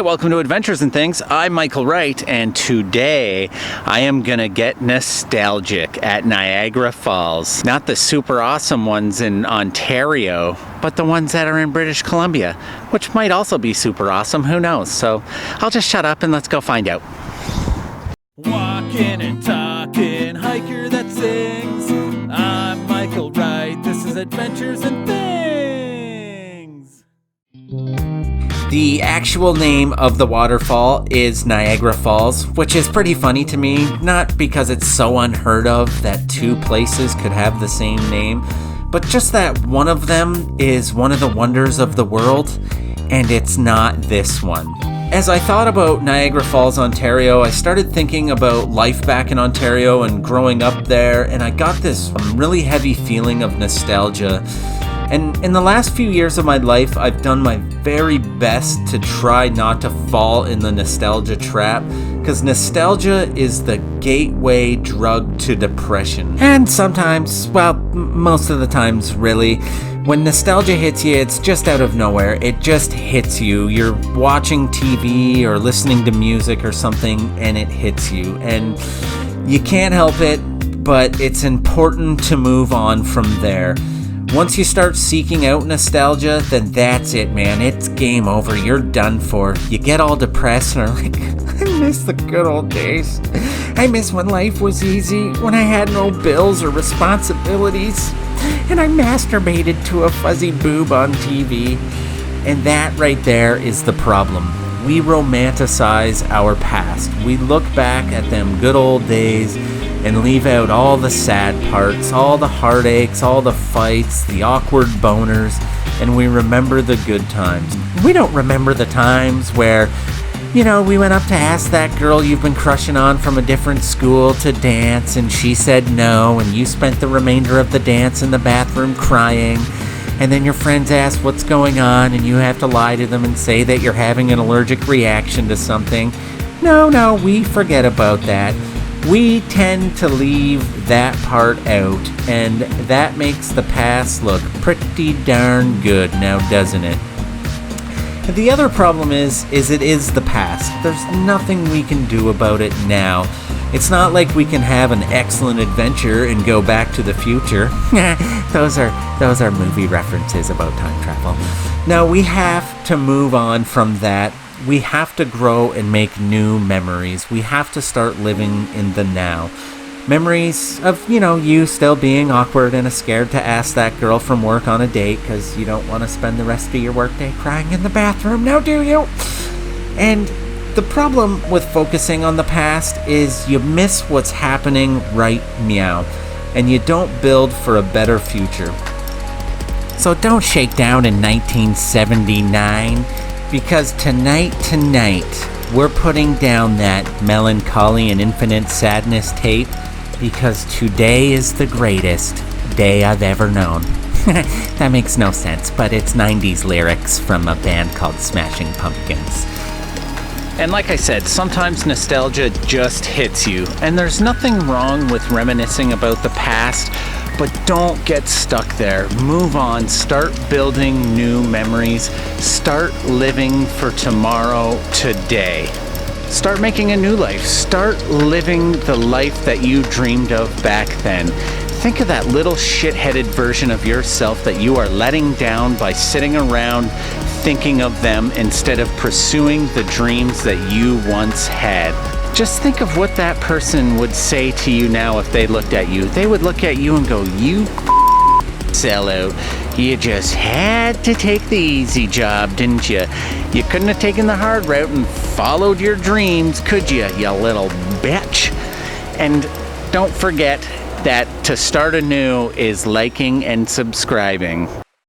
Hi, welcome to Adventures and Things. I'm Michael Wright, and today I am gonna get nostalgic at Niagara Falls. Not the super awesome ones in Ontario, but the ones that are in British Columbia, which might also be super awesome, who knows? So I'll just shut up and let's go find out. Walking and talking, hiker that sings. I'm Michael Wright, this is Adventures and Things. The actual name of the waterfall is Niagara Falls, which is pretty funny to me, not because it's so unheard of that two places could have the same name, but just that one of them is one of the wonders of the world, and it's not this one. As I thought about Niagara Falls, Ontario, I started thinking about life back in Ontario and growing up there, and I got this really heavy feeling of nostalgia. And in the last few years of my life, I've done my very best to try not to fall in the nostalgia trap, because nostalgia is the gateway drug to depression. And sometimes, well, most of the times really, when nostalgia hits you, it's just out of nowhere. It just hits you. You're watching TV or listening to music or something, and it hits you. And you can't help it, but it's important to move on from there. Once you start seeking out nostalgia, then that's it, man. It's game over. You're done for. You get all depressed and are like, I miss the good old days. I miss when life was easy, when I had no bills or responsibilities, and I masturbated to a fuzzy boob on TV. And that right there is the problem. We romanticize our past. We look back at them good old days and leave out all the sad parts, all the heartaches, all the fights, the awkward boners, and we remember the good times. We don't remember the times where, we went up to ask that girl you've been crushing on from a different school to dance, and she said no, and you spent the remainder of the dance in the bathroom crying, and then your friends ask what's going on, and you have to lie to them and say that you're having an allergic reaction to something. No, we forget about that. We tend to leave that part out, and that makes the past look pretty darn good now, doesn't it? The other problem is it is the past. There's nothing we can do about it now. It's not like we can have an excellent adventure and go back to the future. Those are movie references about time travel. No, we have to move on from that. We have to grow and make new memories. We have to start living in the now. Memories of, you still being awkward and scared to ask that girl from work on a date because you don't want to spend the rest of your workday crying in the bathroom, now do you? And the problem with focusing on the past is you miss what's happening right meow, and you don't build for a better future. So don't shake down in 1979. Because tonight, we're putting down that melancholy and infinite sadness tape, because today is the greatest day I've ever known. That makes no sense, but it's 90s lyrics from a band called Smashing Pumpkins. And like I said, sometimes nostalgia just hits you, and there's nothing wrong with reminiscing about the past, but don't get stuck there. Move on, start building new memories, start living for tomorrow today. Start making a new life, start living the life that you dreamed of back then. Think of that little shit-headed version of yourself that you are letting down by sitting around thinking of them instead of pursuing the dreams that you once had. Just think of what that person would say to you now if they looked at you. They would look at you and go, you sellout. You just had to take the easy job, didn't you? You couldn't have taken the hard route and followed your dreams, could you little bitch? And don't forget that to start anew is liking and subscribing.